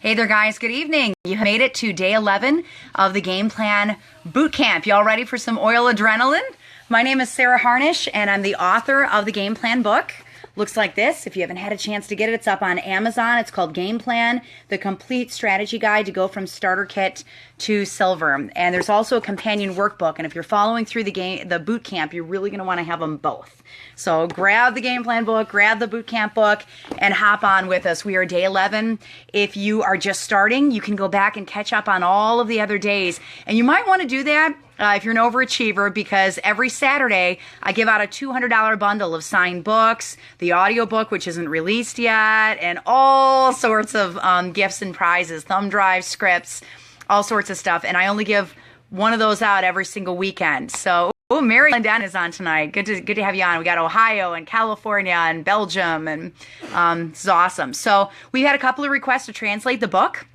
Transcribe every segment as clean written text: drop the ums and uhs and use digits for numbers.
Hey there, guys. Good evening. You have made it to day 11 of the Game Plan Boot Camp. Y'all ready for some oil adrenaline? My name is Sarah Harnish, and I'm the author of the Game Plan book. Looks like this. If you haven't had a chance to get it, it's up on Amazon. It's called Game Plan, the complete strategy guide to go from starter kit to silver. And there's also a companion workbook. And if you're following through the boot camp, you're really going to want to have them both. So grab the Game Plan book, grab the boot camp book, and hop on with us. We are day 11. If you are just starting, you can go back and catch up on all of the other days. And you might want to do that if you're an overachiever, because every Saturday I give out a $200 bundle of signed books, the audiobook, which isn't released yet, and all sorts of gifts and prizes, thumb drives, scripts, all sorts of stuff. And I only give one of those out every single weekend. So, Mary Lynn is on tonight. Good to have you on. We got Ohio and California and Belgium, and this is awesome. So we had a couple of requests to translate the book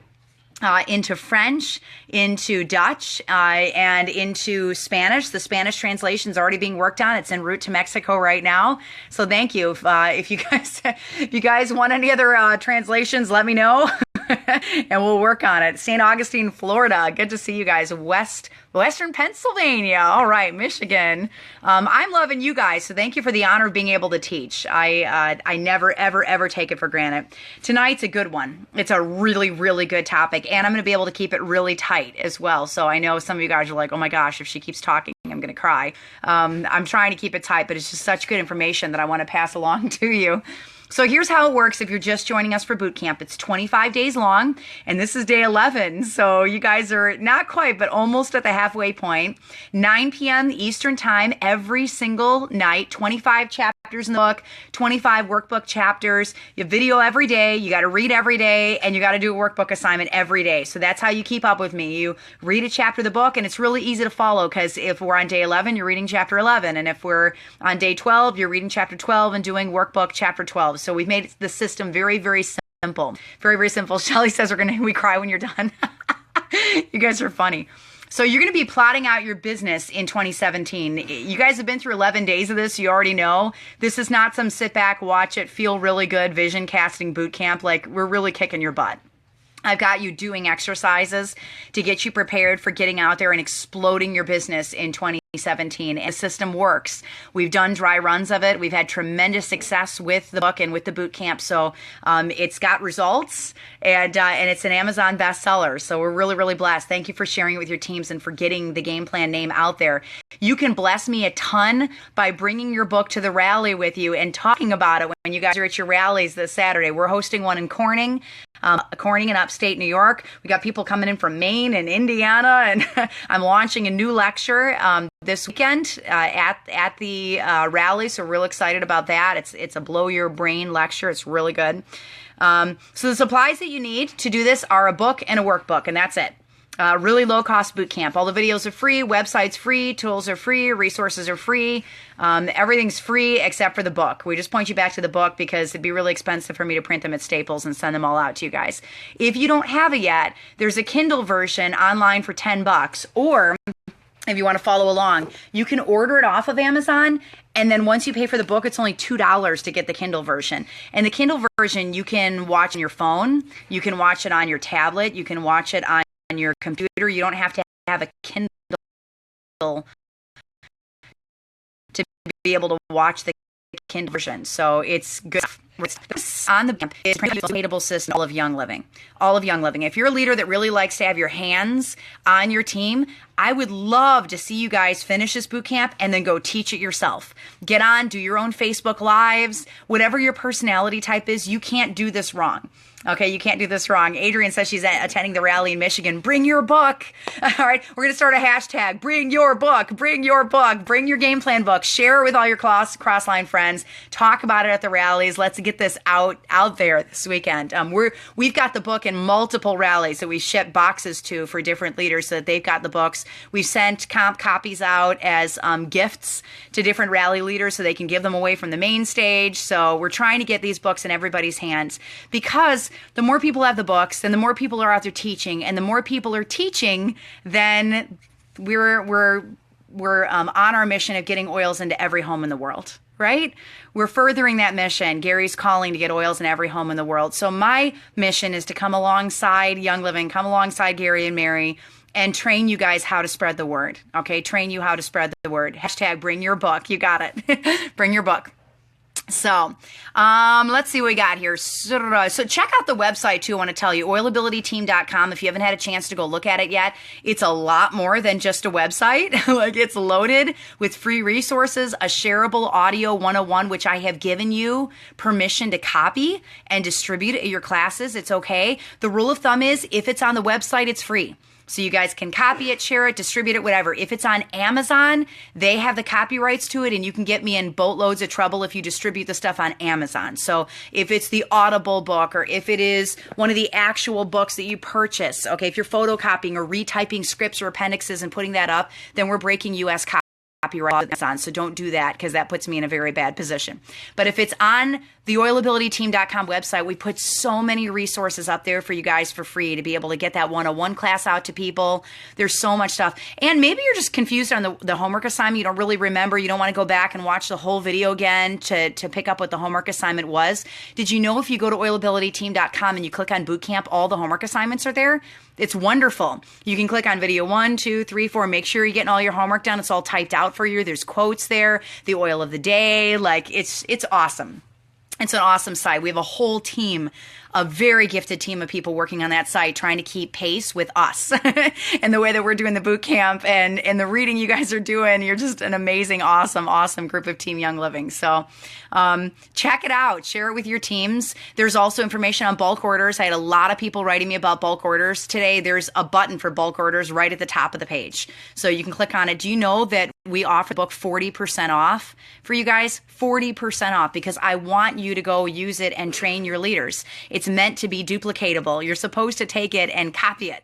into French, into Dutch, and into Spanish. The Spanish translation is already being worked on. It's en route to Mexico right now. So thank you. If you guys want any other translations, let me know. And we'll work on it. St. Augustine, Florida. Good to see you guys. Western Pennsylvania. All right, Michigan. I'm loving you guys, so thank you for the honor of being able to teach. I never, ever take it for granted. Tonight's a good one. It's a really, really good topic, and I'm going to be able to keep it really tight as well. So I know some of you guys are like, oh my gosh, if she keeps talking, I'm going to cry. I'm trying to keep it tight, but it's just such good information that I want to pass along to you. So here's how it works if you're just joining us for boot camp. It's 25 days long, and this is day 11. So you guys are not quite, but almost at the halfway point. 9 p.m. Eastern time every single night, 25 chapters in the book, 25 workbook chapters. You video every day, you got to read every day, and you got to do a workbook assignment every day. So that's how you keep up with me. You read a chapter of the book, and it's really easy to follow, because if we're on day 11, you're reading chapter 11. And if we're on day 12, you're reading chapter 12 and doing workbook chapter 12. So we've made the system very, very simple. Very, very simple. Shelly says we cry when you're done. You guys are funny. So you're going to be plotting out your business in 2017. You guys have been through 11 days of this. You already know. This is not some sit back, watch it, feel really good vision casting boot camp. Like, we're really kicking your butt. I've got you doing exercises to get you prepared for getting out there and exploding your business in 2017. And the system works. We've done dry runs of it. We've had tremendous success with the book and with the boot camp. So it's got results, and it's an Amazon bestseller. So we're really, really blessed. Thank you for sharing it with your teams and for getting the Game Plan name out there. You can bless me a ton by bringing your book to the rally with you and talking about it when you guys are at your rallies this Saturday. We're hosting one in Corning in upstate New York. We got people coming in from Maine and Indiana, and I'm launching a new lecture this weekend at the rally. So we're real excited about that. It's a blow your brain lecture. It's really good. So the supplies that you need to do this are a book and a workbook, and that's it. Really low cost boot camp. All the videos are free, website's free, tools are free, resources are free. Everything's free except for the book. We just point you back to the book because it'd be really expensive for me to print them at Staples and send them all out to you guys. If you don't have it yet, there's a Kindle version online for $10, or if you want to follow along, you can order it off of Amazon, and then once you pay for the book, it's only $2 to get the Kindle version. And the Kindle version, you can watch on your phone, you can watch it on your tablet, you can watch it on your computer. You don't have to have a Kindle to be able to watch the Kindle version. So it's good. On the camp is relatable system, all of Young Living. All of Young Living. If you're a leader that really likes to have your hands on your team, I would love to see you guys finish this boot camp and then go teach it yourself. Get on, do your own Facebook Lives. Whatever your personality type is, you can't do this wrong. Okay, you can't do this wrong. Adrienne says she's attending the rally in Michigan. Bring your book. All right, we're going to start a hashtag. Bring your book. Bring your book. Bring your Game Plan book. Share it with all your crossline friends. Talk about it at the rallies. Let's get this out there this weekend. We've got the book in multiple rallies that we ship boxes to for different leaders so that they've got the books. We've sent comp copies out as gifts to different rally leaders so they can give them away from the main stage. So we're trying to get these books in everybody's hands, because the more people have the books, then the more people are out there teaching, and the more people are teaching, then we're on our mission of getting oils into every home in the world. right? We're furthering that mission. Gary's calling to get oils in every home in the world. So my mission is to come alongside Young Living, come alongside Gary and Mary, and train you guys how to spread the word. Okay, train you how to spread the word. Hashtag bring your book. You got it. Bring your book. So, let's see what we got here. So check out the website too. I want to tell you, oilabilityteam.com. If you haven't had a chance to go look at it yet, it's a lot more than just a website. Like, it's loaded with free resources, a shareable audio 101, which I have given you permission to copy and distribute at your classes. It's okay. The rule of thumb is if it's on the website, it's free. So you guys can copy it, share it, distribute it, whatever. If it's on Amazon, they have the copyrights to it, and you can get me in boatloads of trouble if you distribute the stuff on Amazon. So if it's the Audible book, or if it is one of the actual books that you purchase, okay, if you're photocopying or retyping scripts or appendixes and putting that up, then we're breaking U.S. copyright on. So don't do that, because that puts me in a very bad position. But if it's on the oilabilityteam.com website, we put so many resources up there for you guys for free to be able to get that 101 class out to people. There's so much stuff. And maybe you're just confused on the homework assignment. You don't really remember. You don't want to go back and watch the whole video again to pick up what the homework assignment was. Did you know if you go to oilabilityteam.com and you click on bootcamp, all the homework assignments are there? It's wonderful. You can click on video 1, 2, 3, 4. Make sure you're getting all your homework done. It's all typed out for you. There's quotes there, the oil of the day. Like, it's awesome. It's an awesome site. We have a whole team, a very gifted team of people working on that site, trying to keep pace with us and the way that we're doing the boot camp and the reading you guys are doing. You're just an amazing, awesome group of Team Young Living. So check it out. Share it with your teams. There's also information on bulk orders. I had a lot of people writing me about bulk orders today. There's a button for bulk orders right at the top of the page. So you can click on it. Do you know that we offer the book 40% off for you guys? 40% off, because I want you to go use it and train your leaders. It's meant to be duplicatable. You're supposed to take it and copy it.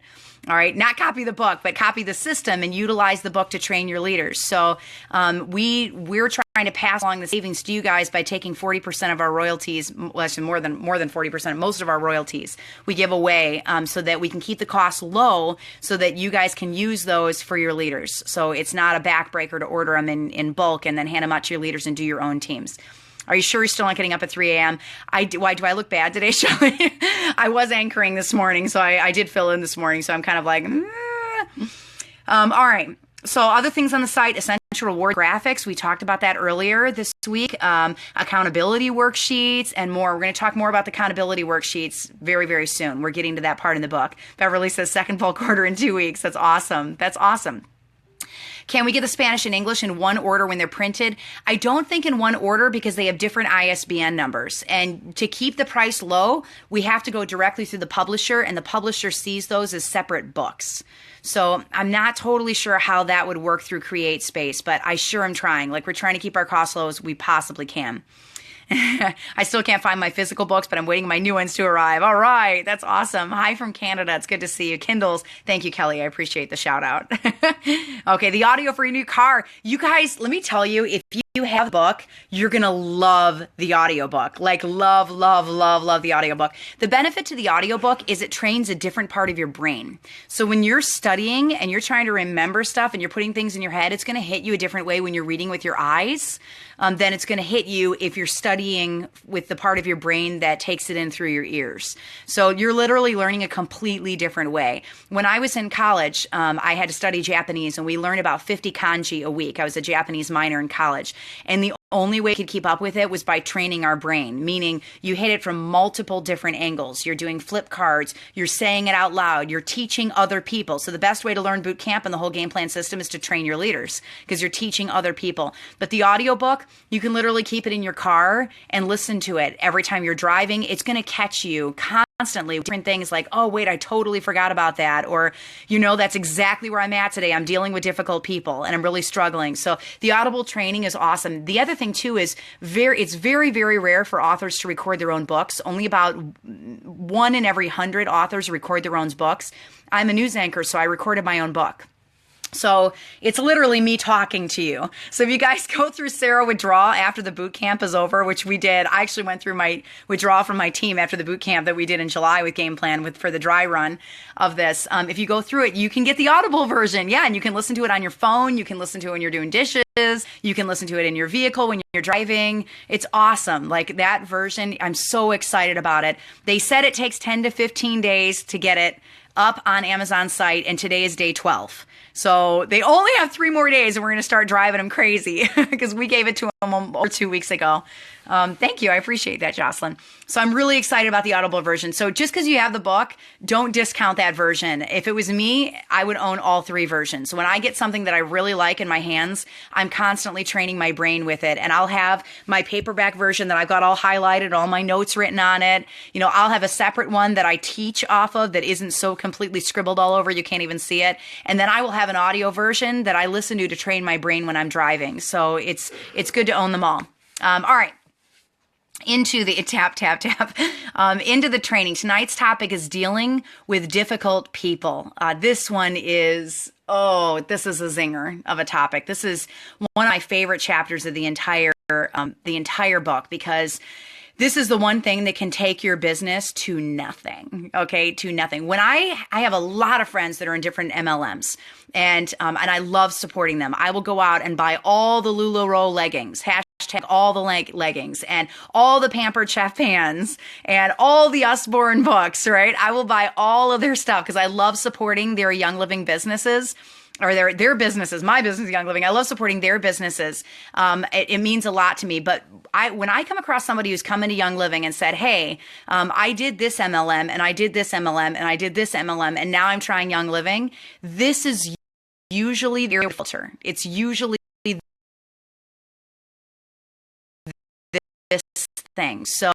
All right, not copy the book, but copy the system and utilize the book to train your leaders. So we're trying to pass along the savings to you guys by taking 40% of our royalties, less than more than 40%, most of our royalties we give away, so that we can keep the costs low, so that you guys can use those for your leaders. So it's not a backbreaker to order them in bulk and then hand them out to your leaders and do your own teams. Are you sure you're still not getting up at 3 a.m.? Why do I look bad today, Shelley? I was anchoring this morning, so I did fill in this morning, so I'm kind of like, all right. So other things on the site, essential reward graphics. We talked about that earlier this week. Accountability worksheets and more. We're going to talk more about the accountability worksheets very, very soon. We're getting to that part in the book. Beverly says second bulk order in 2 weeks. That's awesome. That's awesome. Can we get the Spanish and English in one order when they're printed? I don't think in one order, because they have different ISBN numbers. And to keep the price low, we have to go directly through the publisher, and the publisher sees those as separate books. So I'm not totally sure how that would work through Create Space, but I sure am trying. Like, we're trying to keep our costs low as we possibly can. I still can't find my physical books, but I'm waiting my new ones to arrive. All right. That's awesome. Hi from Canada. It's good to see you. Kindles. Thank you, Kelly. I appreciate the shout out. Okay. The audio for your new car. You guys, let me tell you, if you have a book, you're going to love the audiobook. Like, love the audiobook. The benefit to the audiobook is it trains a different part of your brain. So when you're studying and you're trying to remember stuff and you're putting things in your head, it's going to hit you a different way when you're reading with your eyes than it's going to hit you if you're studying with the part of your brain that takes it in through your ears. So you're literally learning a completely different way. When I was in college, I had to study Japanese, and we learned about 50 kanji a week. I was a Japanese minor in college. And the only way we could keep up with it was by training our brain, meaning you hit it from multiple different angles. You're doing flip cards, you're saying it out loud, you're teaching other people. So the best way to learn boot camp and the whole game plan system is to train your leaders, because you're teaching other people. But the audiobook, you can literally keep it in your car and listen to it every time you're driving. It's going to catch you constantly with different things like, oh, wait, I totally forgot about that. Or, that's exactly where I'm at today. I'm dealing with difficult people and I'm really struggling. So the Audible training is awesome. The other thing too is it's very, very rare for authors to record their own books. Only about 1 in every 100 authors record their own books. I'm a news anchor, so I recorded my own book. So it's literally me talking to you. So if you guys go through Sarah Withdrawal after the boot camp is over, which we did, I actually went through my withdrawal from my team after the boot camp that we did in July with Game Plan for the dry run of this. If you go through it, you can get the Audible version. Yeah, and you can listen to it on your phone. You can listen to it when you're doing dishes. You can listen to it in your vehicle when you're driving. It's awesome. Like that version, I'm so excited about it. They said it takes 10 to 15 days to get it up on Amazon's site, and today is day 12. So they only have 3 more days, and we're going to start driving them crazy because we gave it to them over 2 weeks ago. Thank you. I appreciate that, Jocelyn. So I'm really excited about the Audible version. So just because you have the book, don't discount that version. If it was me, I would own all 3 versions. So when I get something that I really like in my hands, I'm constantly training my brain with it. And I'll have my paperback version that I've got all highlighted, all my notes written on it. You know, I'll have a separate one that I teach off of that isn't so completely scribbled all over you can't even see it. And then I will have an audio version that I listen to train my brain when I'm driving. So it's good to own them all. All right. Into the into the training. Tonight's topic is dealing with difficult people. This one is, this is a zinger of a topic. This is one of my favorite chapters of the entire book, because this is the one thing that can take your business to nothing. Okay, to nothing. When I have a lot of friends that are in different MLMs, and I love supporting them. I will go out and buy all the LuLaRoe leggings, hashtag all the leggings, and all the Pampered Chef pans, and all the Usborne books, right? I will buy all of their stuff because I love supporting their Young Living businesses. Or their businesses, my business, Young Living. I love supporting their businesses. It means a lot to me. But when I come across somebody who's come into Young Living and said, hey, I did this MLM, and I did this MLM, and I did this MLM, and now I'm trying Young Living, this is usually their filter. It's usually this thing. So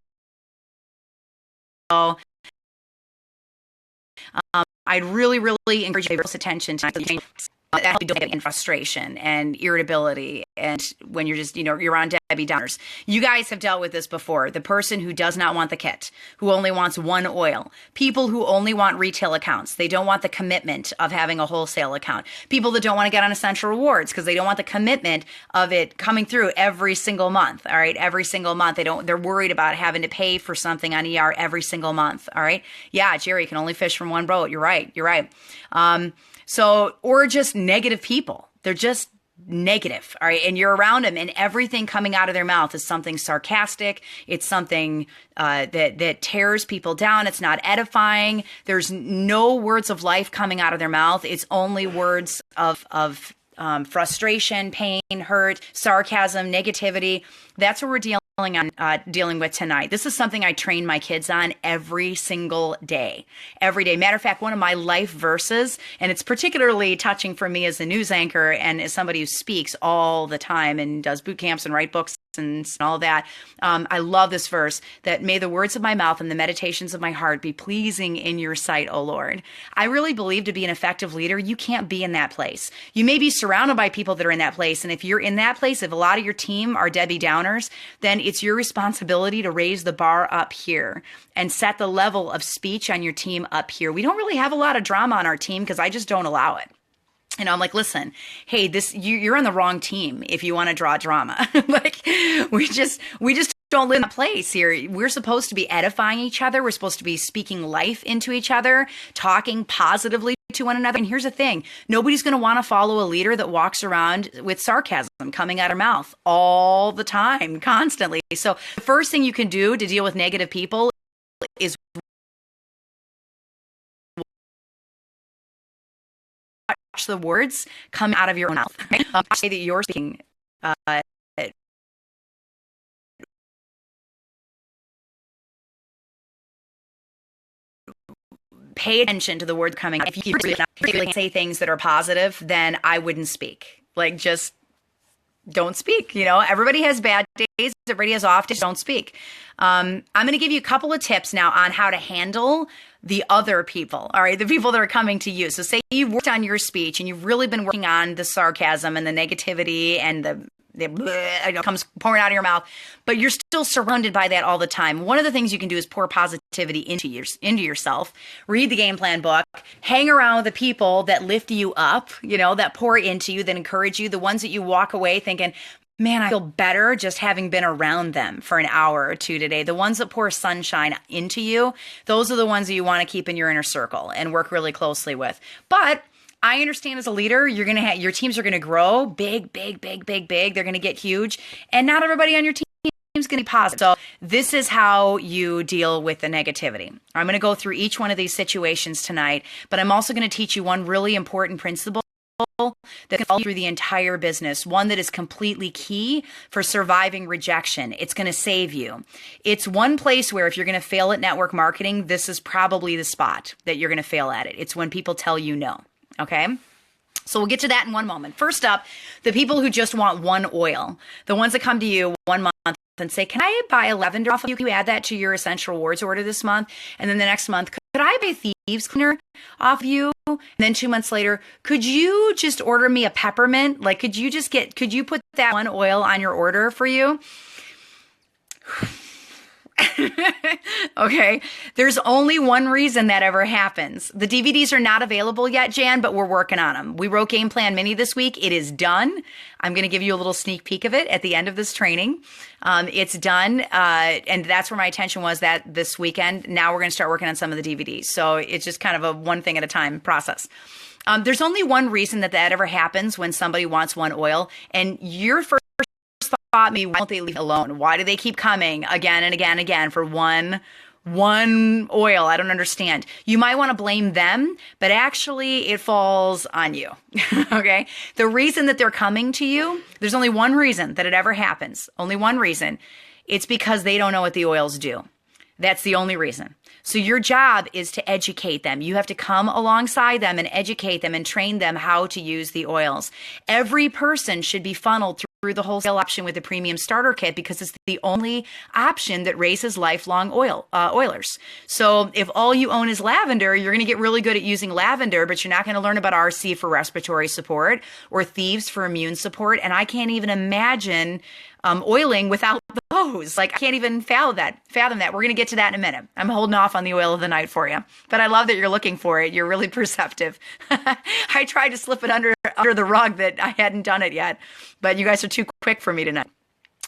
I'd really, really encourage you to pay attention to that in frustration and irritability, and when you're just, you're on Debbie Downers. You guys have dealt with this before. The person who does not want the kit, who only wants one oil. People who only want retail accounts. They don't want the commitment of having a wholesale account. People that don't want to get on Essential Rewards because they don't want the commitment of it coming through every single month. All right, every single month. They're worried about having to pay for something on ER every single month. All right. Yeah, Jerry, you can only fish from one boat. You're right. So, or just negative people. They're just negative, all right? And you're around them, and everything coming out of their mouth is something sarcastic. It's something that tears people down. It's not edifying. There's no words of life coming out of their mouth. It's only words of frustration, pain, hurt, sarcasm, negativity. That's what we're dealing with tonight. This is something I train my kids on every single day. Every day. Matter of fact, one of my life verses, and it's particularly touching for me as a news anchor and as somebody who speaks all the time and does boot camps and write books and all that. I love this verse, that may the words of my mouth and the meditations of my heart be pleasing in your sight, O Lord. I really believe to be an effective leader, you can't be in that place. You may be surrounded by people that are in that place. And if you're in that place, if a lot of your team are Debbie Downers, then it's your responsibility to raise the bar up here and set the level of speech on your team up here. We don't really have a lot of drama on our team because I just don't allow it. I'm like, listen, hey, you're on the wrong team if you want to draw drama. Like, we just don't live in that place here. We're supposed to be edifying each other. We're supposed to be speaking life into each other, talking positively to one another. And here's the thing. Nobody's going to want to follow a leader that walks around with sarcasm coming out of her mouth all the time, constantly. So the first thing you can do to deal with negative people is watch the words come out of your own mouth. Right? Say that you're speaking pay attention to the words coming out. If you really say things that are positive, then I wouldn't speak. Like, just don't speak. Everybody has bad days. Everybody has off days. Don't speak. I'm going to give you a couple of tips now on how to handle the other people. All right. The people that are coming to you. So say you've worked on your speech and you've really been working on the sarcasm and the negativity and the It comes pouring out of your mouth, but you're still surrounded by that all the time. One of the things you can do is pour positivity into yourself. Read the game plan book. Hang around with the people that lift you up, that pour into you, that encourage you, the ones that you walk away thinking, man, I feel better just having been around them for an hour or two today. The ones that pour sunshine into you, those are the ones that you want to keep in your inner circle and work really closely with. But I understand as a leader, your teams are going to grow big. They're going to get huge. And not everybody on your team is going to be positive. So this is how you deal with the negativity. I'm going to go through each one of these situations tonight, but I'm also going to teach you one really important principle that can follow through the entire business, one that is completely key for surviving rejection. It's going to save you. It's one place where if you're going to fail at network marketing, this is probably the spot that you're going to fail at it. It's when people tell you no. Okay? So we'll get to that in one moment. First up, the people who just want one oil, the ones that come to you 1 month and say, can I buy a lavender off of you? Can you add that to your essential rewards order this month? And then the next month, could I buy thieves cleaner off of you? And then 2 months later, could you just order me a peppermint? Like, could you put that one oil on your order for you? Okay. There's only one reason that ever happens. The DVDs are not available yet, Jan, but we're working on them. We wrote Game Plan Mini this week. It is done. I'm going to give you a little sneak peek of it at the end of this training. It's done. And that's where my attention was that this weekend. Now we're going to start working on some of the DVDs. So it's just kind of a one thing at a time process. There's only one reason that ever happens when somebody wants one oil, and your first thought me, why don't they leave it alone? Why do they keep coming again and again and again for one oil? I don't understand. You might want to blame them, but actually it falls on you. Okay? The reason that they're coming to you, there's only one reason that it ever happens. Only one reason. It's because they don't know what the oils do. That's the only reason. So your job is to educate them. You have to come alongside them and educate them and train them how to use the oils. Every person should be funneled through the wholesale option with the premium starter kit because it's the only option that raises lifelong oilers. So if all you own is lavender, you're going to get really good at using lavender, but you're not going to learn about RC for respiratory support or thieves for immune support. And I can't even imagine oiling without those. Like, I can't even fathom that. We're going to get to that in a minute. I'm holding off on the oil of the night for you, but I love that you're looking for it. You're really perceptive. I tried to slip it under the rug that I hadn't done it yet, but you guys are too quick for me tonight.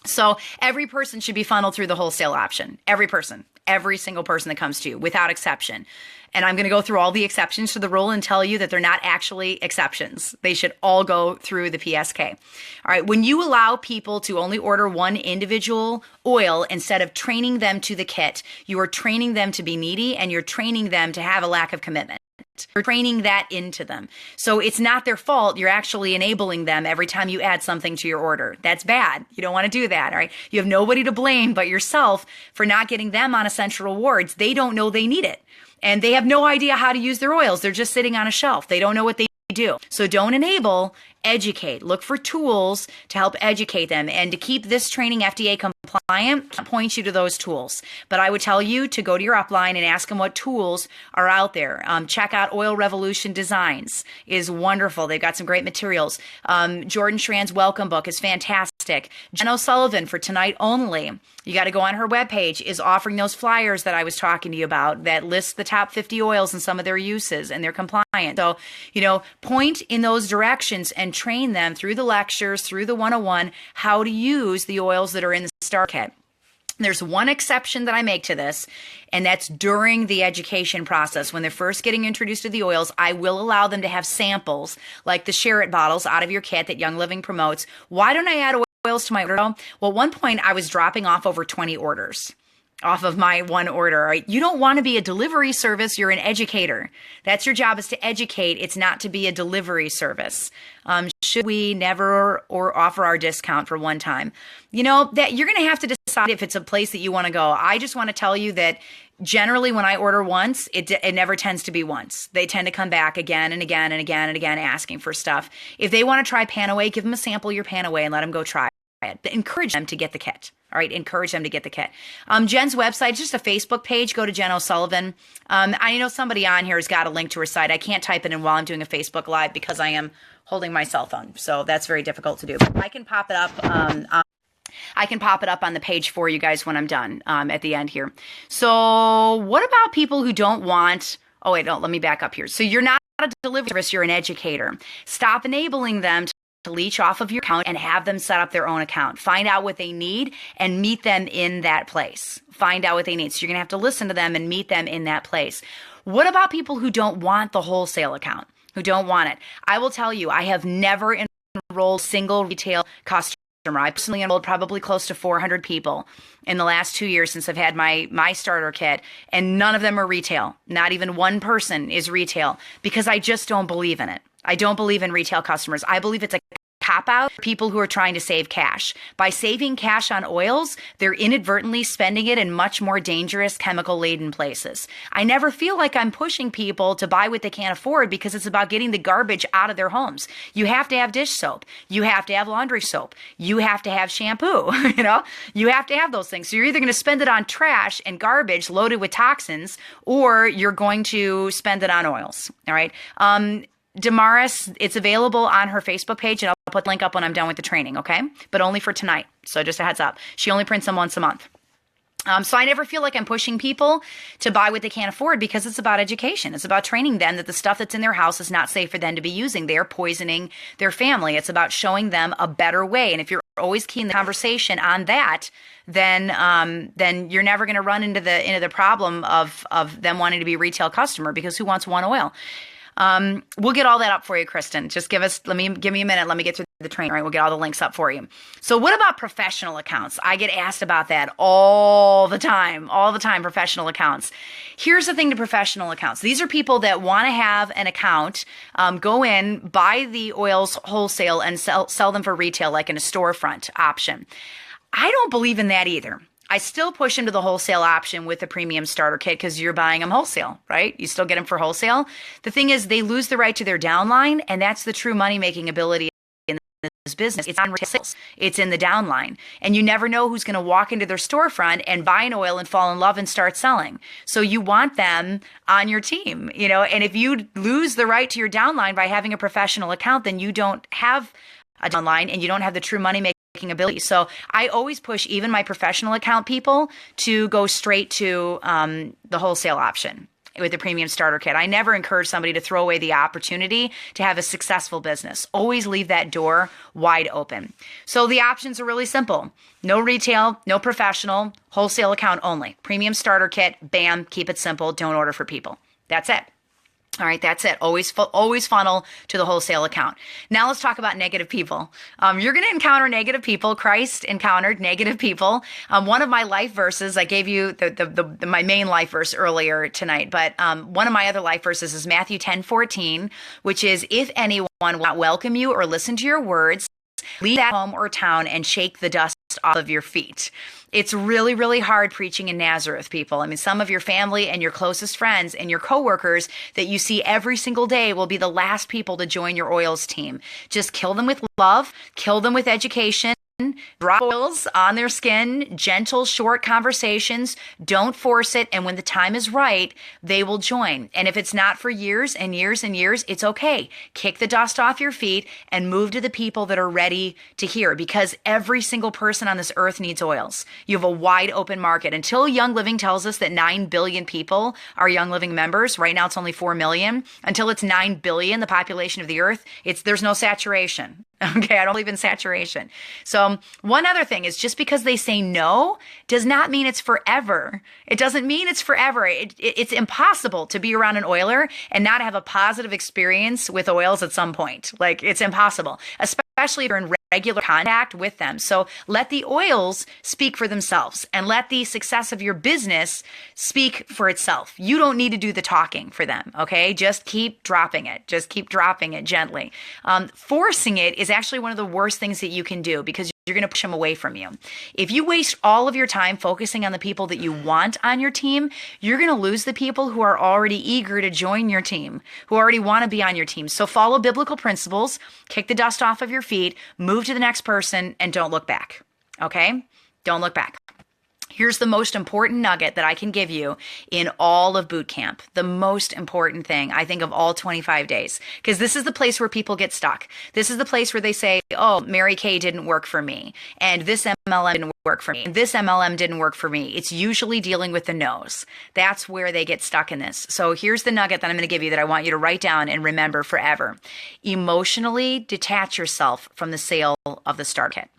So every person should be funneled through the wholesale option. Every person, every single person that comes to you without exception. And I'm going to go through all the exceptions to the rule and tell you that they're not actually exceptions. They should all go through the PSK. All right. When you allow people to only order one individual oil instead of training them to the kit, you are training them to be needy and you're training them to have a lack of commitment. You're training that into them. So it's not their fault. You're actually enabling them every time you add something to your order. That's bad. You don't want to do that. All right. You have nobody to blame but yourself for not getting them on essential rewards. They don't know they need it. And they have no idea how to use their oils. They're just sitting on a shelf. They don't know what they do. So don't enable, educate. Look for tools to help educate them. And to keep this training FDA compliant, I'll point you to those tools. But I would tell you to go to your upline and ask them what tools are out there. Check out Oil Revolution Designs is wonderful. They've got some great materials. Jordan Schran's welcome book is fantastic. Jen O'Sullivan for tonight only. You got to go on her webpage, is offering those flyers that I was talking to you about that list the top 50 oils and some of their uses, and they're compliant. So, point in those directions and train them through the lectures, through the 101, how to use the oils that are in the Star Kit. There's one exception that I make to this, and that's during the education process. When they're first getting introduced to the oils, I will allow them to have samples, like the Share It bottles out of your kit that Young Living promotes. Why don't I add oils to my order? Well, at one point I was dropping off over 20 orders off of my one order. Right? You don't want to be a delivery service. You're an educator. That's your job, is to educate. It's not to be a delivery service. Should we never or offer our discount for one time? That you're going to have to decide if it's a place that you want to go. I just want to tell you that generally when I order once, it never tends to be once. They tend to come back again and again and again and again asking for stuff. If they want to try Panaway, give them a sample of your Panaway and let them go try it. Encourage them to get the kit. All right, encourage them to get the kit. Jen's website, just a Facebook page. Go to Jen O'Sullivan. I know somebody on here has got a link to her site. I can't type it in while I'm doing a Facebook Live because I am holding my cell phone, so that's very difficult to do. But I can pop it up. I can pop it up on the page for you guys when I'm done at the end here. So what about people who don't want? Oh wait, no. Let me back up here. So you're not a delivery service. You're an educator. Stop enabling them to leech off of your account and have them set up their own account. Find out what they need and meet them in that place. Find out what they need. So you're going to have to listen to them and meet them in that place. What about people who don't want the wholesale account, who don't want it? I will tell you, I have never enrolled single retail customer. I personally enrolled probably close to 400 people in the last 2 years since I've had my starter kit, and none of them are retail. Not even one person is retail because I just don't believe in it. I don't believe in retail customers. I believe it's a cop-out for people who are trying to save cash. By saving cash on oils, they're inadvertently spending it in much more dangerous chemical-laden places. I never feel like I'm pushing people to buy what they can't afford because it's about getting the garbage out of their homes. You have to have dish soap. You have to have laundry soap. You have to have shampoo. You have to have those things. So you're either going to spend it on trash and garbage loaded with toxins, or you're going to spend it on oils. All right. Damaris, it's available on her Facebook page, and I'll put the link up when I'm done with the training, okay? But only for tonight, so just a heads up. She only prints them once a month. So I never feel like I'm pushing people to buy what they can't afford because it's about education. It's about training them that the stuff that's in their house is not safe for them to be using. They're poisoning their family. It's about showing them a better way. And if you're always keen the conversation on that, then you're never going to run into the problem of them wanting to be a retail customer, because who wants one oil? We'll get all that up for you, Kristen. Just give me a minute. Let me get through the training. All right, we'll get all the links up for you. So what about professional accounts? I get asked about that all the time, professional accounts. Here's the thing to professional accounts. These are people that want to have an account, go in, buy the oils wholesale and sell them for retail, like in a storefront option. I don't believe in that either. I still push them to the wholesale option with the premium starter kit because you're buying them wholesale, right? You still get them for wholesale. The thing is, they lose the right to their downline, and that's the true money-making ability in this business. It's on retail sales. It's in the downline. And you never know who's going to walk into their storefront and buy an oil and fall in love and start selling. So you want them on your team, and if you lose the right to your downline by having a professional account, then you don't have a downline and you don't have the true money-making ability. So I always push even my professional account people to go straight to the wholesale option with the premium starter kit. I never encourage somebody to throw away the opportunity to have a successful business. Always leave that door wide open. So the options are really simple. No retail, no professional, wholesale account only. Premium starter kit, bam, keep it simple. Don't order for people. That's it. All right, that's it. Always funnel to the wholesale account. Now let's talk about negative people. You're going to encounter negative people. Christ encountered negative people. One of my life verses, I gave you my main life verse earlier tonight, but one of my other life verses is Matthew 10:14, which is, if anyone will not welcome you or listen to your words, leave that home or town and shake the dust off of your feet. It's really, really hard preaching in Nazareth, people. I mean, some of your family and your closest friends and your coworkers that you see every single day will be the last people to join your oils team. Just kill them with love, kill them with education. Drop oils on their skin, gentle, short conversations. Don't force it. And when the time is right, they will join. And if it's not for years and years and years, it's okay. Kick the dust off your feet and move to the people that are ready to hear, because every single person on this earth needs oils. You have a wide open market. Until Young Living tells us that 9 billion people are Young Living members, right now it's only 4 million. Until it's 9 billion, the population of the earth, there's no saturation. Okay, I don't believe in saturation. So one other thing is, just because they say no does not mean it's forever. It doesn't mean it's forever. It's impossible to be around an oiler and not have a positive experience with oils at some point. Like, it's impossible, especially if you're in regular contact with them. So let the oils speak for themselves and let the success of your business speak for itself. You don't need to do the talking for them, okay? Just keep dropping it. Just keep dropping it gently. Forcing it is actually one of the worst things that you can do, because you're going to push them away from you. If you waste all of your time focusing on the people that you want on your team, you're going to lose the people who are already eager to join your team, who already want to be on your team. So follow biblical principles, kick the dust off of your feet, move to the next person, and don't look back. Okay? Don't look back. Here's the most important nugget that I can give you in all of boot camp. The most important thing, I think, of all 25 days. Because this is the place where people get stuck. This is the place where they say, oh, Mary Kay didn't work for me. And this MLM didn't work for me. And this MLM didn't work for me. It's usually dealing with the no's. That's where they get stuck in this. So here's the nugget that I'm going to give you that I want you to write down and remember forever. Emotionally detach yourself from the sale of the starter kit.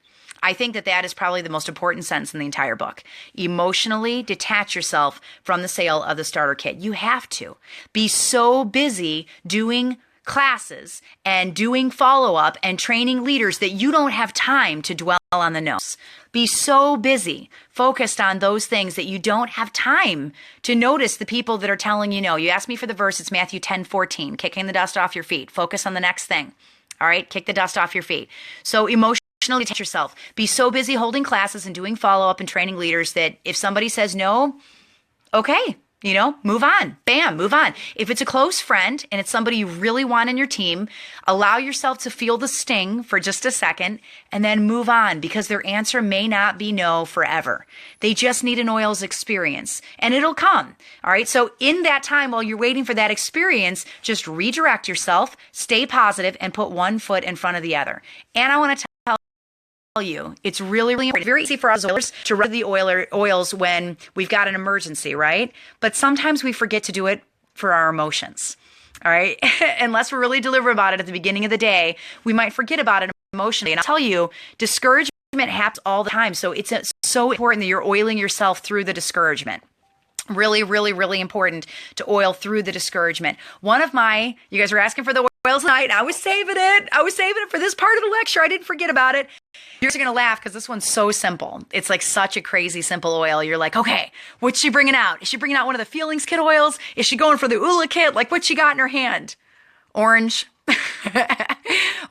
I think that that is probably the most important sentence in the entire book. Emotionally detach yourself from the sale of the starter kit. You have to be so busy doing classes and doing follow-up and training leaders that you don't have time to dwell on the no's. Be so busy, focused on those things that you don't have time to notice the people that are telling you no. You asked me for the verse, it's Matthew 10:14, kicking the dust off your feet. Focus on the next thing. All right, kick the dust off your feet. So emotionally detach yourself. Be so busy holding classes and doing follow-up and training leaders that if somebody says no, okay, move on. Bam, move on. If it's a close friend and it's somebody you really want in your team, allow yourself to feel the sting for just a second and then move on, because their answer may not be no forever. They just need an oils experience and it'll come. All right. So in that time, while you're waiting for that experience, just redirect yourself, stay positive, and put one foot in front of the other. And I want to tell you, it's really, really important. Very easy for us oilers to run the oils when we've got an emergency, right? But sometimes we forget to do it for our emotions. All right. Unless we're really deliberate about it at the beginning of the day, we might forget about it emotionally. And I'll tell you, discouragement happens all the time. So it's so important that you're oiling yourself through the discouragement. Really, really, really important to oil through the discouragement. You guys were asking for the oils tonight. I was saving it for this part of the lecture. I didn't forget about it. You're going to laugh because this one's so simple. It's like such a crazy simple oil. You're like, okay, what's she bringing out? Is she bringing out one of the Feelings Kit oils? Is she going for the Ula Kit? Like, what's she got in her hand? Orange.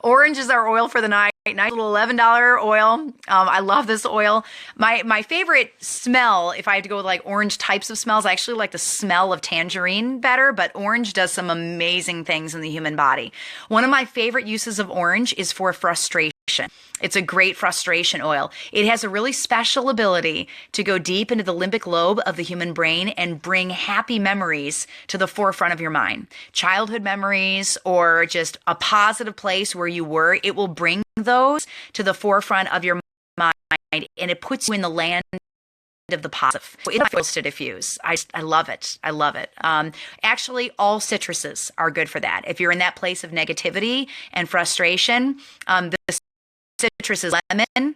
Orange is our oil for the night. Nice little $11 oil. I love this oil. My favorite smell, if I have to go with like orange types of smells, I actually like the smell of tangerine better, but orange does some amazing things in the human body. One of my favorite uses of orange is for frustration. It's a great frustration oil. It has a really special ability to go deep into the limbic lobe of the human brain and bring happy memories to the forefront of your mind. Childhood memories or just a positive place where you were, it will bring those to the forefront of your mind, and it puts you in the land of the positive. It feels to diffuse. I love it. I love it. Actually, all citruses are good for that. If you're in that place of negativity and frustration, the citrus is lemon.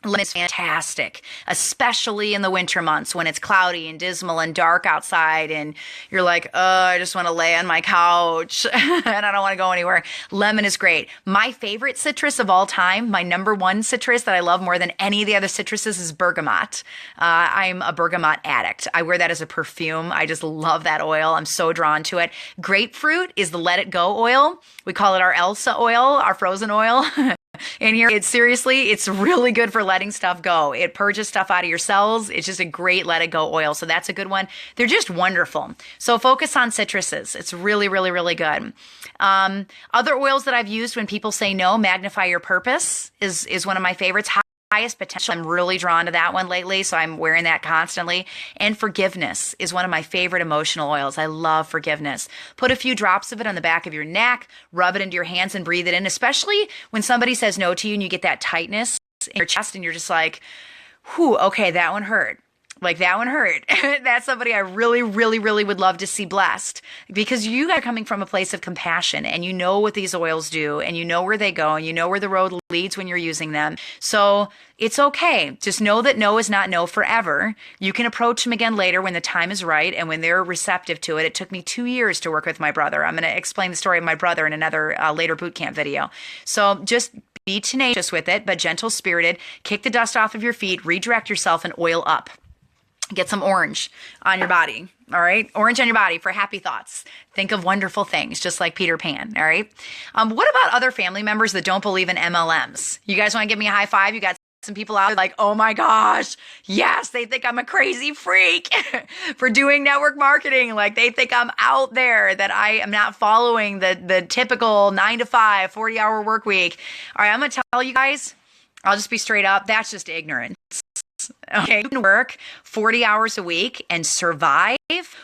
Lemon is fantastic, especially in the winter months when it's cloudy and dismal and dark outside and you're like, oh, I just want to lay on my couch and I don't want to go anywhere. Lemon is great. My favorite citrus of all time, my number one citrus that I love more than any of the other citruses is bergamot. I'm a bergamot addict. I wear that as a perfume. I just love that oil. I'm so drawn to it. Grapefruit is the Let It Go oil. We call it our Elsa oil, our frozen oil. In here, it's really good for letting stuff go. It purges stuff out of your cells. It's just a great let it go oil. So that's a good one. They're just wonderful. So focus on citruses. It's really, really, really good. Other oils that I've used when people say no, Magnify Your Purpose is one of my favorites. Highest potential. I'm really drawn to that one lately, so I'm wearing that constantly. And forgiveness is one of my favorite emotional oils. I love forgiveness. Put a few drops of it on the back of your neck, rub it into your hands and breathe it in, especially when somebody says no to you and you get that tightness in your chest and you're just like, whew, okay, that one hurt. Like that one hurt. That's somebody I really, really, really would love to see blessed, because you guys are coming from a place of compassion and you know what these oils do and you know where they go and you know where the road leads when you're using them. So it's okay. Just know that no is not no forever. You can approach them again later when the time is right and when they're receptive to it. It took me 2 years to work with my brother. I'm going to explain the story of my brother in another later boot camp video. So just be tenacious with it, but gentle spirited. Kick the dust off of your feet, redirect yourself, and oil up. Get some orange on your body, all right? Orange on your body for happy thoughts. Think of wonderful things, just like Peter Pan, all right? What about other family members that don't believe in MLMs? You guys want to give me a high five? You got some people out there like, oh my gosh, yes, they think I'm a crazy freak for doing network marketing. Like they think I'm out there, that I am not following the typical 9 to 5, 40-hour work week. All right, I'm going to tell you guys, I'll just be straight up, that's just ignorance. Okay, you can work 40 hours a week and survive,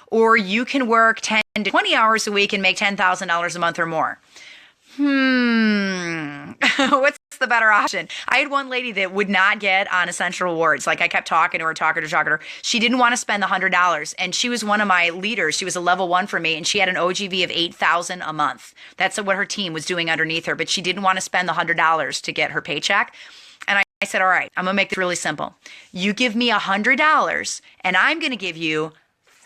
or you can work 10 to 20 hours a week and make $10,000 a month or more. What's the better option? I had one lady that would not get on Essential Rewards. Like I kept talking to her. She didn't want to spend the $100, and she was one of my leaders. She was a level 1 for me, and she had an OGV of $8,000 a month. That's what her team was doing underneath her, but she didn't want to spend the $100 to get her paycheck. And I said, all right, I'm going to make this really simple. You give me $100, and I'm going to give you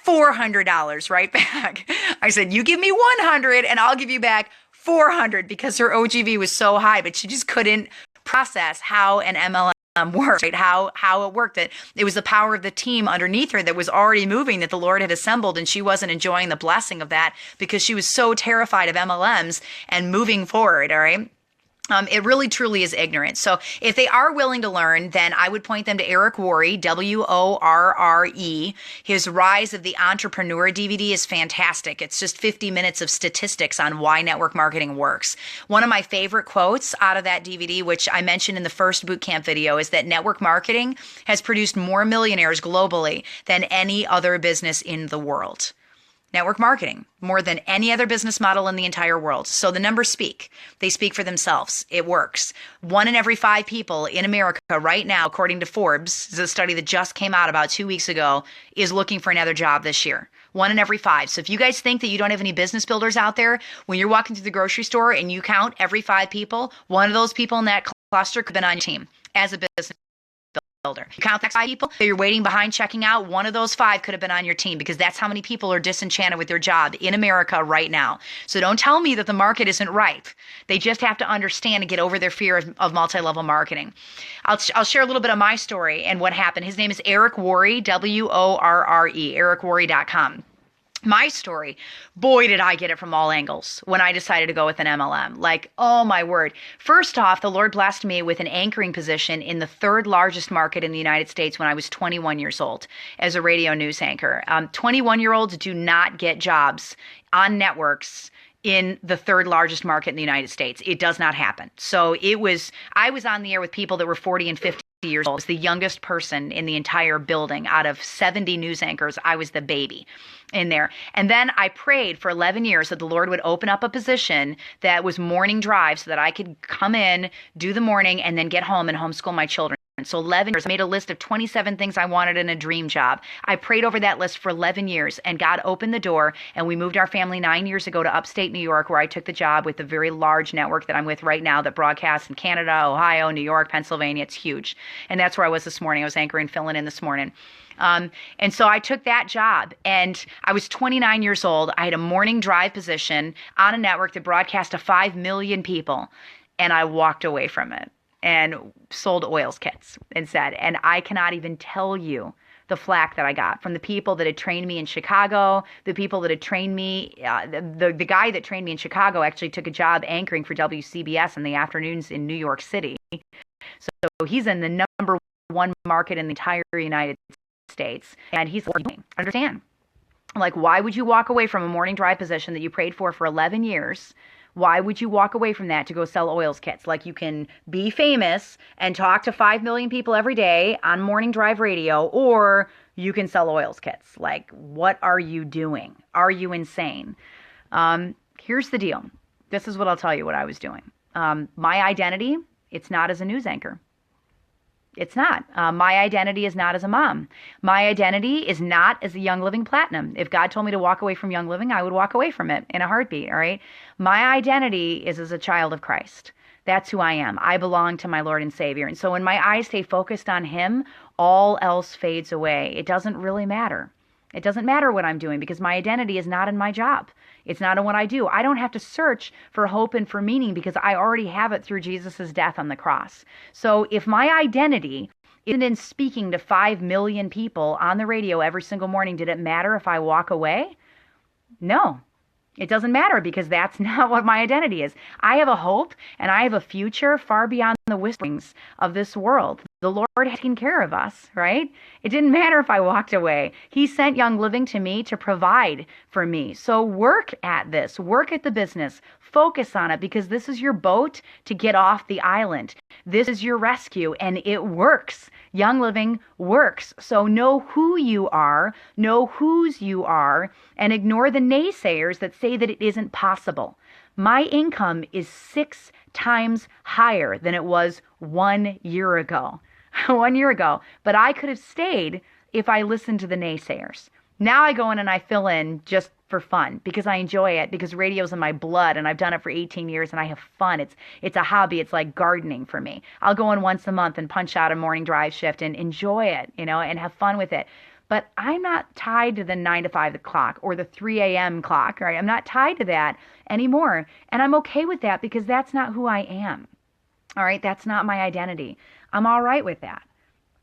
$400 right back. I said, you give me 100, and I'll give you back 400, because her OGV was so high, but she just couldn't process how an MLM worked, right? How it worked. That it was the power of the team underneath her that was already moving, that the Lord had assembled, and she wasn't enjoying the blessing of that because she was so terrified of MLMs and moving forward. All right. It really truly is ignorance. So if they are willing to learn, then I would point them to Eric Worre, Worre. His Rise of the Entrepreneur DVD is fantastic. It's just 50 minutes of statistics on why network marketing works. One of my favorite quotes out of that DVD, which I mentioned in the first bootcamp video, is that network marketing has produced more millionaires globally than any other business in the world. Network marketing, more than any other business model in the entire world. So the numbers speak. They speak for themselves. It works. 1 in every 5 people in America right now, according to Forbes, is a study that just came out about 2 weeks ago, is looking for another job this year. 1 in every 5. So if you guys think that you don't have any business builders out there, when you're walking through the grocery store and you count every 5 people, one of those people in that cluster could have been on your team as a business builder. You count that 5 people that you're waiting behind checking out, one of those 5 could have been on your team, because that's how many people are disenchanted with their job in America right now. So don't tell me that the market isn't ripe. They just have to understand and get over their fear of multi-level marketing. I'll share a little bit of my story and what happened. His name is Eric Worre, Worre, ericworre.com. My story, boy, did I get it from all angles when I decided to go with an MLM. Like, oh my word. First off, the Lord blessed me with an anchoring position in the 3rd largest market in the United States when I was 21 years old as a radio news anchor. 21-year-olds do not get jobs on networks in the 3rd largest market in the United States. It does not happen. So I was on the air with people that were 40 and 50 years old. I was the youngest person in the entire building. Out of 70 news anchors, I was the baby in there. And then I prayed for 11 years that the Lord would open up a position that was morning drive so that I could come in, do the morning, and then get home and homeschool my children. So 11 years, I made a list of 27 things I wanted in a dream job. I prayed over that list for 11 years, and God opened the door, and we moved our family 9 years ago to upstate New York, where I took the job with the very large network that I'm with right now that broadcasts in Canada, Ohio, New York, Pennsylvania. It's huge. And that's where I was this morning. I was anchoring, filling in this morning. And so I took that job, and I was 29 years old. I had a morning drive position on a network that broadcast to 5 million people, and I walked away from it and sold oils kits instead. And I cannot even tell you the flack that I got from the people that had trained me in Chicago, the people that had trained me. The guy that trained me in Chicago actually took a job anchoring for WCBS in the afternoons in New York City. So he's in the number 1 market in the entire United States. And he's like, understand. Like, why would you walk away from a morning drive position that you prayed for 11 years? Why would you walk away from that to go sell oils kits? Like, you can be famous and talk to 5 million people every day on morning drive radio, or you can sell oils kits. Like, what are you doing? Are you insane? Here's the deal. This is what I'll tell you what I was doing. My identity, it's not as a news anchor. It's not. My identity is not as a mom. My identity is not as a Young Living Platinum. If God told me to walk away from Young Living, I would walk away from it in a heartbeat, all right? My identity is as a child of Christ. That's who I am. I belong to my Lord and Savior. And so when my eyes stay focused on Him, all else fades away. It doesn't really matter. It doesn't matter what I'm doing, because my identity is not in my job. It's not in what I do. I don't have to search for hope and for meaning, because I already have it through Jesus' death on the cross. So if my identity isn't in speaking to 5 million people on the radio every single morning, did it matter if I walk away? No. It doesn't matter, because that's not what my identity is. I have a hope and I have a future far beyond the whisperings of this world. The Lord has taken care of us, right? It didn't matter if I walked away. He sent Young Living to me to provide for me. So work at this. Work at the business. Focus on it, because this is your boat to get off the island. This is your rescue, and it works. Young Living works. So know who you are, know whose you are, and ignore the naysayers that say that it isn't possible. My income is 6 times higher than it was 1 year ago. 1 year ago. But I could have stayed if I listened to the naysayers. Now I go in and I fill in just for fun because I enjoy it, because radio's in my blood and I've done it for 18 years and I have fun. It's a hobby. It's like gardening for me. I'll go in once a month and punch out a morning drive shift and enjoy it, and have fun with it. But I'm not tied to the 9 to 5 clock or the 3 a.m. clock, right? I'm not tied to that anymore. And I'm okay with that because that's not who I am. All right. That's not my identity. I'm all right with that.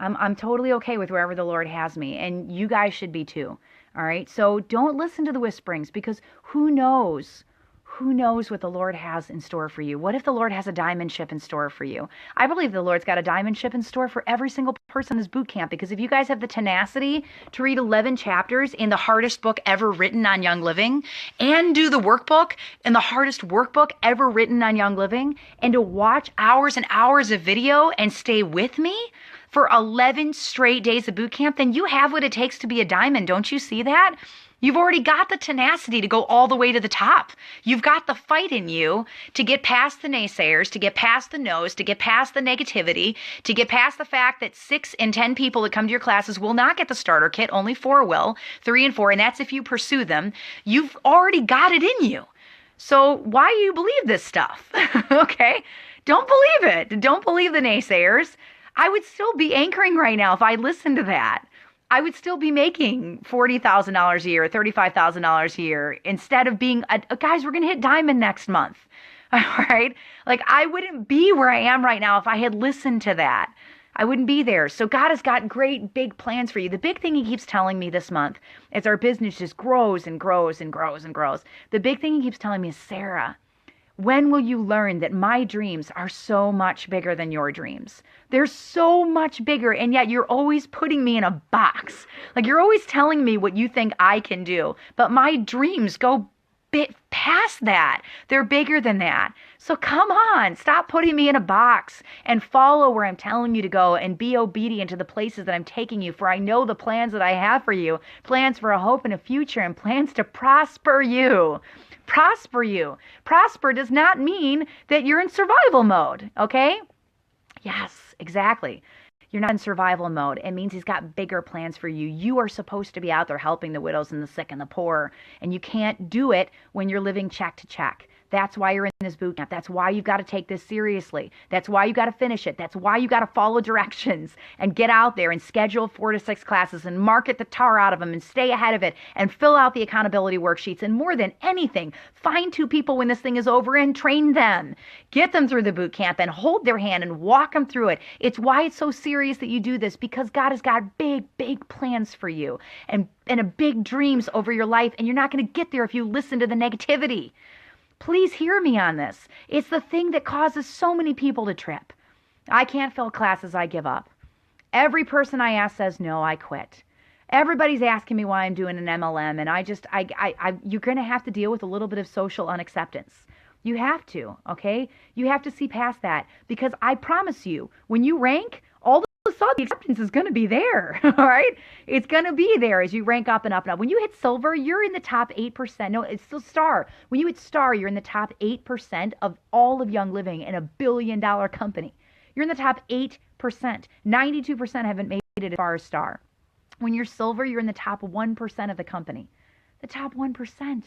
I'm totally okay with wherever the Lord has me, and you guys should be too. All right. So don't listen to the whisperings, because who knows? Who knows what the Lord has in store for you? What if the Lord has a diamond ship in store for you? I believe the Lord's got a diamond ship in store for every single person in this boot camp, because if you guys have the tenacity to read 11 chapters in the hardest book ever written on Young Living, and do the workbook in the hardest workbook ever written on Young Living, and to watch hours and hours of video and stay with me for 11 straight days of boot camp, then you have what it takes to be a diamond. Don't you see that? You've already got the tenacity to go all the way to the top. You've got the fight in you to get past the naysayers, to get past the no's, to get past the negativity, to get past the fact that 6 in 10 people that come to your classes will not get the starter kit. Only 4 will, 3 and 4, and that's if you pursue them. You've already got it in you. So why do you believe this stuff? Okay? Don't believe it. Don't believe the naysayers. I would still be anchoring right now if I listened to that. I would still be making $40,000 a year, $35,000 a year, instead of being, guys, we're going to hit diamond next month. All right? Like, I wouldn't be where I am right now if I had listened to that. I wouldn't be there. So God has got great big plans for you. The big thing he keeps telling me this month, as our business just grows and grows and grows and grows, the big thing he keeps telling me is, Sarah, when will you learn that my dreams are so much bigger than your dreams? They're so much bigger, and yet you're always putting me in a box. Like, you're always telling me what you think I can do, but my dreams go bit past that. They're bigger than that. So come on, stop putting me in a box and follow where I'm telling you to go, and be obedient to the places that I'm taking you. For I know the plans that I have for you, plans for a hope and a future, and plans to prosper you. Prosper you. Prosper does not mean that you're in survival mode, okay? Yes, exactly. You're not in survival mode. It means he's got bigger plans for you. You are supposed to be out there helping the widows and the sick and the poor, and you can't do it when you're living check to check. That's why you're in this boot camp. That's why you've got to take this seriously. That's why you got to finish it. That's why you got to follow directions and get out there and schedule 4 to 6 classes and market the tar out of them and stay ahead of it and fill out the accountability worksheets. And more than anything, find 2 people when this thing is over and train them. Get them through the boot camp and hold their hand and walk them through it. It's why it's so serious that you do this, because God has got big, big plans for you and a big dreams over your life. And you're not going to get there if you listen to the negativity. Please hear me on this. It's the thing that causes so many people to trip. I can't fill classes, I give up. Every person I ask says, no, I quit. Everybody's asking me why I'm doing an MLM, and you're going to have to deal with a little bit of social unacceptance. You have to, okay? You have to see past that, because I promise you, when you rank, all of a sudden the acceptance is going to be there, all right? It's going to be there as you rank up and up and up. When you hit silver, you're in the top 8%. No, it's still star. When you hit star, you're in the top 8% of all of Young Living in a billion-dollar company. You're in the top 8%. 92% haven't made it as far as star. When you're silver, you're in the top 1% of the company. The top 1%.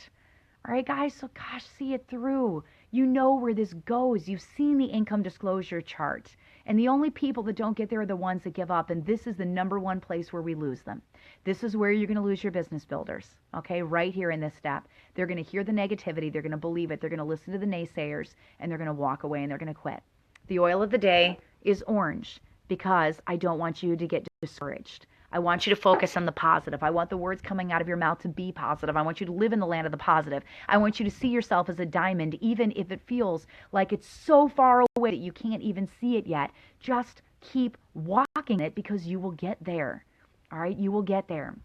All right, guys? So, gosh, see it through. You know where this goes. You've seen the income disclosure chart. And the only people that don't get there are the ones that give up. And this is the number one place where we lose them. This is where you're going to lose your business builders, okay, right here in this step. They're going to hear the negativity. They're going to believe it. They're going to listen to the naysayers, and they're going to walk away, and they're going to quit. The oil of the day is orange, because I don't want you to get discouraged. I want you to focus on the positive. I want the words coming out of your mouth to be positive. I want you to live in the land of the positive. I want you to see yourself as a diamond, even if it feels like it's so far away that you can't even see it yet. Just keep walking it, because you will get there. All right? You will get there.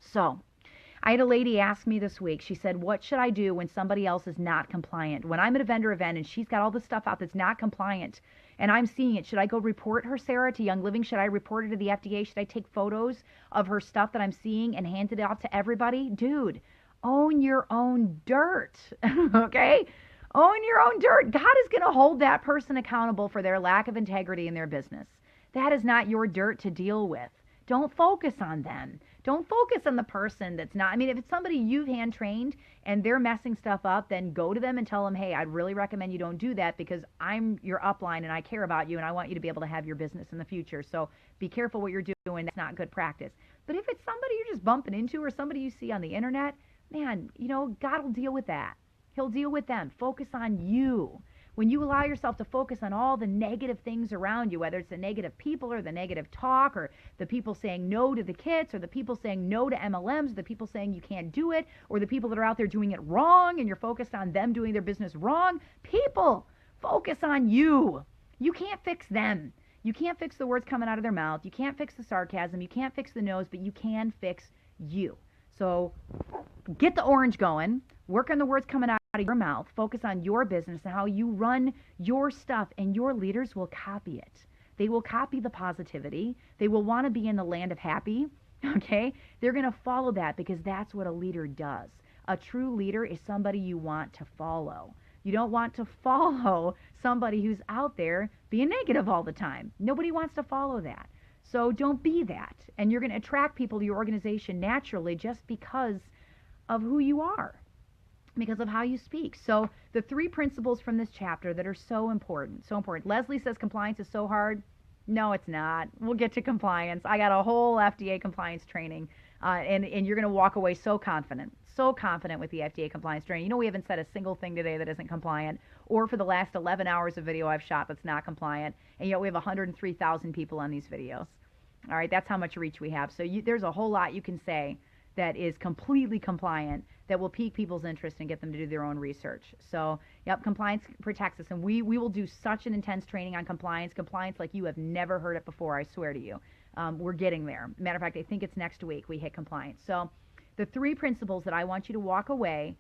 So, I had a lady ask me this week, she said, what should I do when somebody else is not compliant? When I'm at a vendor event and she's got all this stuff out that's not compliant, and I'm seeing it. Should I go report her, Sarah, to Young Living? Should I report her to the FDA? Should I take photos of her stuff that I'm seeing and hand it out to everybody? Dude, own your own dirt, okay? Own your own dirt. God is going to hold that person accountable for their lack of integrity in their business. That is not your dirt to deal with. Don't focus on them. Don't focus on the person that's not. I mean, if it's somebody you've hand trained and they're messing stuff up, then go to them and tell them, hey, I'd really recommend you don't do that because I'm your upline and I care about you and I want you to be able to have your business in the future. So be careful what you're doing. That's not good practice. But if it's somebody you're just bumping into or somebody you see on the internet, man, God will deal with that. He'll deal with them. Focus on you. When you allow yourself to focus on all the negative things around you, whether it's the negative people or the negative talk or the people saying no to the kits or the people saying no to MLMs, the people saying you can't do it, or the people that are out there doing it wrong and you're focused on them doing their business wrong, people, focus on you. You can't fix them. You can't fix the words coming out of their mouth. You can't fix the sarcasm. You can't fix the nose, but you can fix you. So get the orange going. Work on the words coming out of your mouth. Focus on your business and how you run your stuff, and your leaders will copy it. They will copy the positivity. They will want to be in the land of happy. Okay? They're going to follow that because that's what a leader does. A true leader is somebody you want to follow. You don't want to follow somebody who's out there being negative all the time. Nobody wants to follow that. So don't be that. And you're going to attract people to your organization naturally just because of who you are, because of how you speak. So the 3 principles from this chapter that are so important, so important. Leslie says compliance is so hard. No, it's not. We'll get to compliance. I got a whole FDA compliance training, and you're going to walk away so confident with the FDA compliance training. We haven't said a single thing today that isn't compliant, or for the last 11 hours of video I've shot that's not compliant, and yet we have 103,000 people on these videos. All right, that's how much reach we have. So there's a whole lot you can say that is completely compliant that will pique people's interest and get them to do their own research. So, yep, compliance protects us. And we will do such an intense training on compliance like you have never heard it before, I swear to you. We're getting there. Matter of fact, I think it's next week we hit compliance. So the 3 principles that I want you to walk away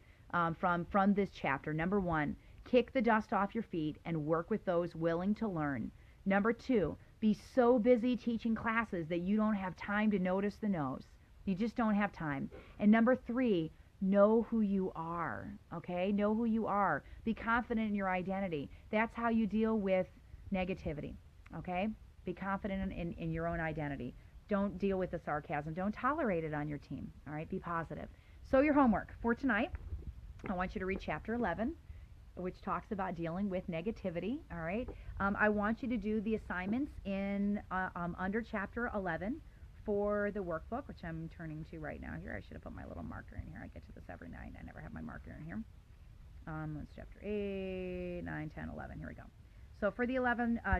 from this chapter. Number 1, kick the dust off your feet and work with those willing to learn. Number 2, be so busy teaching classes that you don't have time to notice the no's. You just don't have time. And number 3, know who you are, okay? Know who you are. Be confident in your identity. That's how you deal with negativity, okay? Be confident in your own identity. Don't deal with the sarcasm. Don't tolerate it on your team, all right? Be positive. So your homework for tonight, I want you to read chapter 11, which talks about dealing with negativity, all right? I want you to do the assignments in under chapter 11 for the workbook, which I'm turning to right now here. I should have put my little marker in here. I get to this every night. I never have my marker in here. It's chapter 8, 9, 10, 11. Here we go. So for the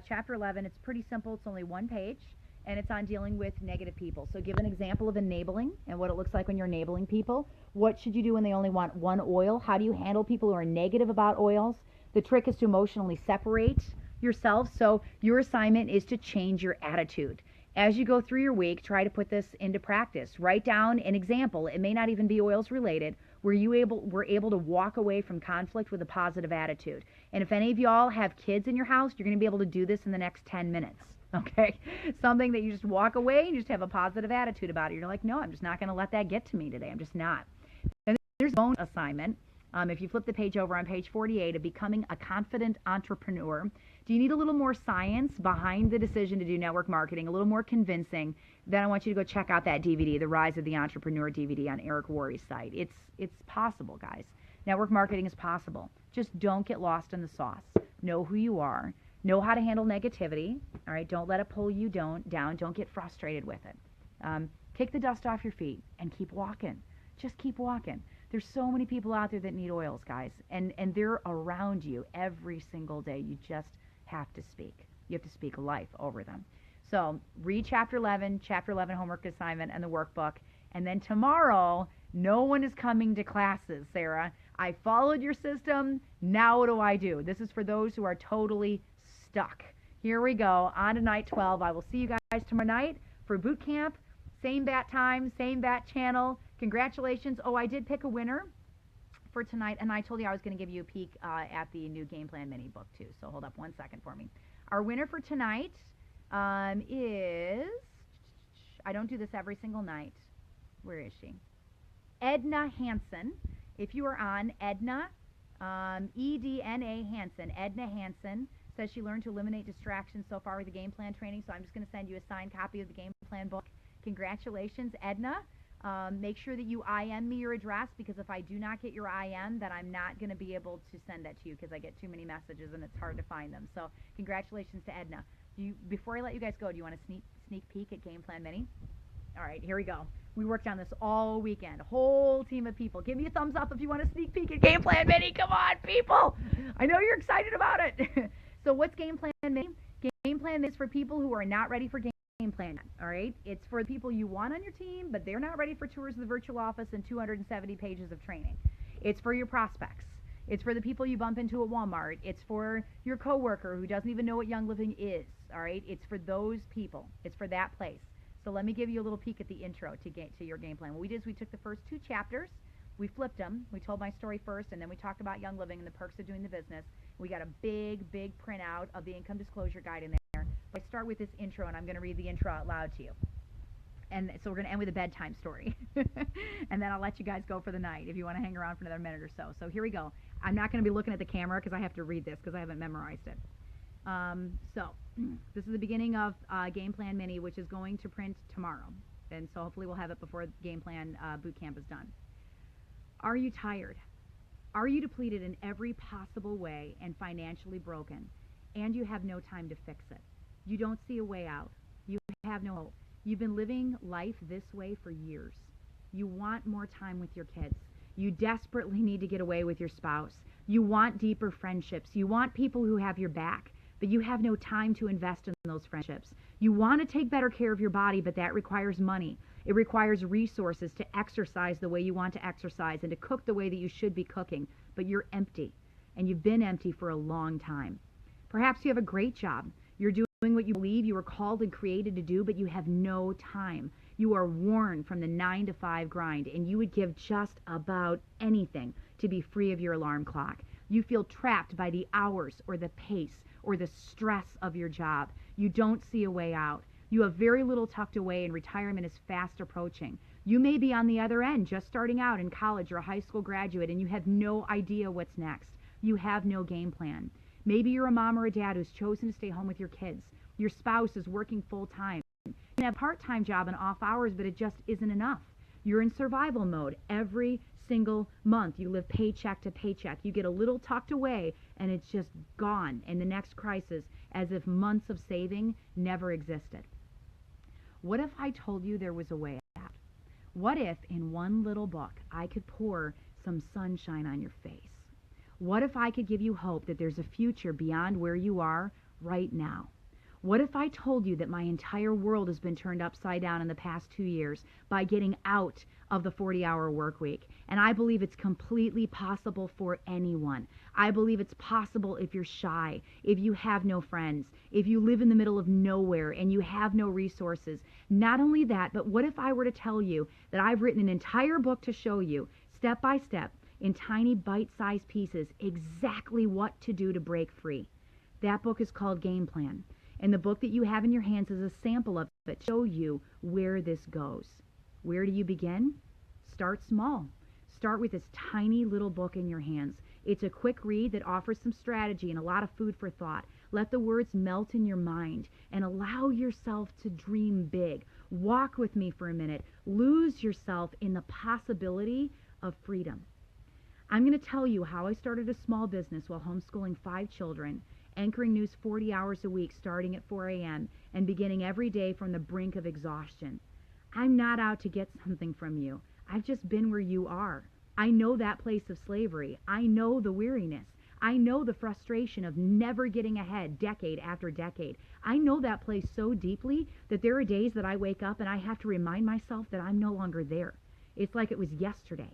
chapter 11, it's pretty simple. It's only 1 page, and it's on dealing with negative people. So give an example of enabling and what it looks like when you're enabling people. What should you do when they only want one oil? How do you handle people who are negative about oils? The trick is to emotionally separate yourself. So your assignment is to change your attitude. As you go through your week, try to put this into practice. Write down an example. It may not even be oils related, where were able to walk away from conflict with a positive attitude. And if any of y'all have kids in your house, you're going to be able to do this in the next 10 minutes. Okay? Something that you just walk away and you just have a positive attitude about it. You're like, no, I'm just not going to let that get to me today. I'm just not. And there's a bonus assignment. If you flip the page over on page 48 of becoming a confident entrepreneur, do you need a little more science behind the decision to do network marketing, a little more convincing? Then I want you to go check out that DVD, the Rise of the Entrepreneur DVD on Eric Worre's site. It's possible, guys. Network marketing is possible. Just don't get lost in the sauce. Know who you are. Know how to handle negativity. All right, don't let it pull you down. Don't get frustrated with it. Kick the dust off your feet and keep walking. Just keep walking. There's so many people out there that need oils, guys, and they're around you every single day. You just have to speak. You have to speak life over them. So read chapter 11 homework assignment and the workbook, and then tomorrow, no one is coming to classes, Sarah. I followed your system. Now what do? This is for those who are totally stuck. Here we go. On to night 12. I will see you guys tomorrow night for boot camp. Same bat time, same bat channel. Congratulations. Oh, I did pick a winner for tonight, and I told you I was going to give you a peek at the new game plan mini book too. So hold up 1 second for me. Our winner for tonight is, I don't do this every single night. Where is she? Edna Hansen. If you are on, Edna, Edna Hansen. Edna Hansen says she learned to eliminate distractions so far with the game plan training, so I'm just going to send you a signed copy of the game plan book. Congratulations, Edna. Make sure that you IM me your address, because if I do not get your IM, then I'm not going to be able to send that to you, because I get too many messages and it's hard to find them. So congratulations to Edna. Before I let you guys go, do you want a sneak peek at Game Plan Mini? All right, here we go. We worked on this all weekend. Whole team of people. Give me a thumbs up if you want a sneak peek at Game Plan Mini. Come on, people. I know you're excited about it. So what's Game Plan Mini? Game Plan is for people who are not ready for game plan. All right? It's for the people you want on your team, but they're not ready for tours of the virtual office and 270 pages of training. It's for your prospects. It's for the people you bump into at Walmart. It's for your coworker who doesn't even know what Young Living is. All right? It's for those people. It's for that place. So let me give you a little peek at the intro to your game plan. What we did is we took the first 2 chapters, we flipped them, we told my story first, and then we talked about Young Living and the perks of doing the business. We got a big printout of the income disclosure guide in there. But I start with this intro, and I'm going to read the intro out loud to you. And so we're going to end with a bedtime story. And then I'll let you guys go for the night if you want to hang around for another minute or so. So here we go. I'm not going to be looking at the camera because I have to read this because I haven't memorized it. So this is the beginning of Game Plan Mini, which is going to print tomorrow. And so hopefully we'll have it before Game Plan Boot Camp is done. Are you tired? Are you depleted in every possible way and financially broken, and you have no time to fix it? You don't see a way out. You have no hope. You've been living life this way for years. You want more time with your kids. You desperately need to get away with your spouse. You want deeper friendships. You want people who have your back, but you have no time to invest in those friendships. You want to take better care of your body, but that requires money. It requires resources to exercise the way you want to exercise and to cook the way that you should be cooking, but you're empty, and you've been empty for a long time. Perhaps you have a great job. You're doing what you believe you were called and created to do, but you have no time. You are worn from the 9-to-5 grind, and you would give just about anything to be free of your alarm clock. You feel trapped by the hours or the pace or the stress of your job. You don't see a way out. You have very little tucked away, and retirement is fast approaching. You may be on the other end, just starting out in college or a high school graduate, and you have no idea what's next. You have no game plan. Maybe you're a mom or a dad who's chosen to stay home with your kids. Your spouse is working full-time. You have a part-time job and off hours, but it just isn't enough. You're in survival mode. Every single month you live paycheck to paycheck. You get a little tucked away, and it's just gone in the next crisis, as if months of saving never existed. What if I told you there was a way out? What if in one little book I could pour some sunshine on your face? What if I could give you hope that there's a future beyond where you are right now? What if I told you that my entire world has been turned upside down in the past 2 years by getting out of the 40-hour work week? And I believe it's completely possible for anyone. I believe it's possible if you're shy, if you have no friends, if you live in the middle of nowhere and you have no resources. Not only that, but what if I were to tell you that I've written an entire book to show you, step by step, in tiny bite-sized pieces, exactly what to do to break free? That book is called Game Plan. And the book that you have in your hands is a sample of it to show you where this goes. Where do you begin? Start small. Start with this tiny little book in your hands. It's a quick read that offers some strategy and a lot of food for thought. Let the words melt in your mind and allow yourself to dream big. Walk with me for a minute. Lose yourself in the possibility of freedom. I'm going to tell you how I started a small business while homeschooling 5 children, anchoring news 40 hours a week starting at 4 a.m. and beginning every day from the brink of exhaustion. I'm not out to get something from you. I've just been where you are. I know that place of slavery. I know the weariness. I know the frustration of never getting ahead decade after decade. I know that place so deeply that there are days that I wake up and I have to remind myself that I'm no longer there. It's like it was yesterday.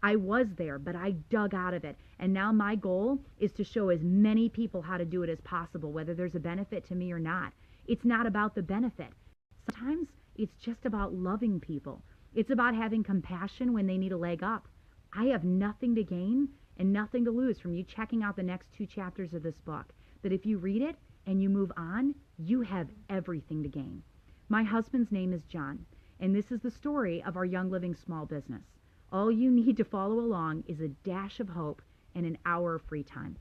I was there, but I dug out of it. And now my goal is to show as many people how to do it as possible, whether there's a benefit to me or not. It's not about the benefit. Sometimes it's just about loving people. It's about having compassion when they need a leg up. I have nothing to gain and nothing to lose from you checking out the next 2 chapters of this book. But if you read it, and you move on, you have everything to gain. My husband's name is John, and this is the story of our Young Living small business. All you need to follow along is a dash of hope and an hour of free time.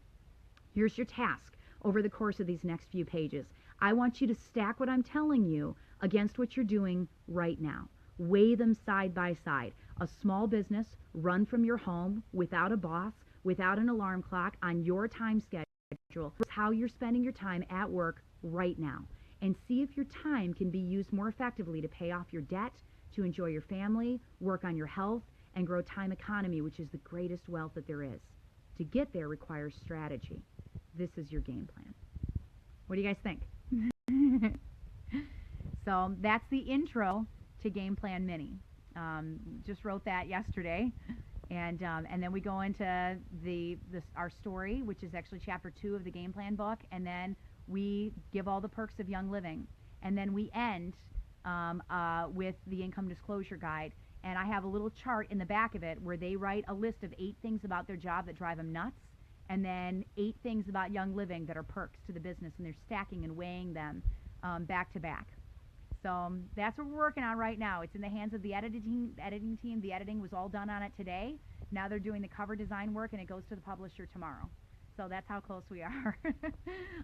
Here's your task over the course of these next few pages. I want you to stack what I'm telling you against what you're doing right now. Weigh them side by side. A small business run from your home without a boss, without an alarm clock, on your time schedule. How you're spending your time at work right now. And see if your time can be used more effectively to pay off your debt, to enjoy your family, work on your health, and grow time economy, which is the greatest wealth that there is. To get there requires strategy. This is your game plan. What do you guys think? So that's the intro to Game Plan Mini. Just wrote that yesterday. And then we go into our story, which is actually chapter 2 of the Game Plan book. And then we give all the perks of Young Living. And then we end with the Income Disclosure Guide. And I have a little chart in the back of it where they write a list of 8 things about their job that drive them nuts, and then 8 things about Young Living that are perks to the business, and they're stacking and weighing them back to back. So that's what we're working on right now. It's in the hands of the editing team. The editing was all done on it today. Now they're doing the cover design work, and it goes to the publisher tomorrow. So that's how close we are.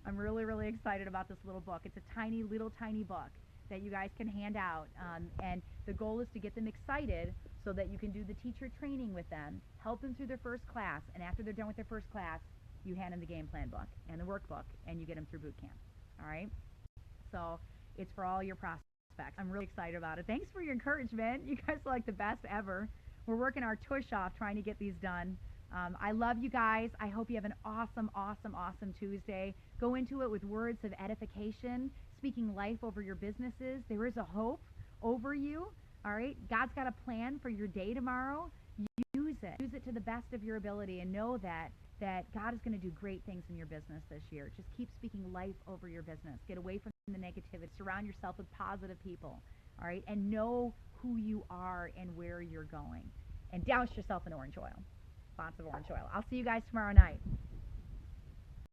I'm really, really excited about this little book. It's a tiny book that you guys can hand out. And the goal is to get them excited so that you can do the teacher training with them, help them through their first class, and after they're done with their first class, you hand them the game plan book and the workbook, and you get them through boot camp. All right? So it's for all your prospects. I'm really excited about it. Thanks for your encouragement. You guys are like the best ever. We're working our tush off trying to get these done. I love you guys. I hope you have an awesome, awesome, awesome Tuesday. Go into it with words of edification, speaking life over your businesses. There is a hope over you. All right? God's got a plan for your day tomorrow. Use it. Use it to the best of your ability, and know that God is going to do great things in your business this year. Just keep speaking life over your business. Get away from the negativity. Surround yourself with positive people. All right? And know who you are and where you're going. And douse yourself in orange oil. Lots of orange oil. I'll see you guys tomorrow night.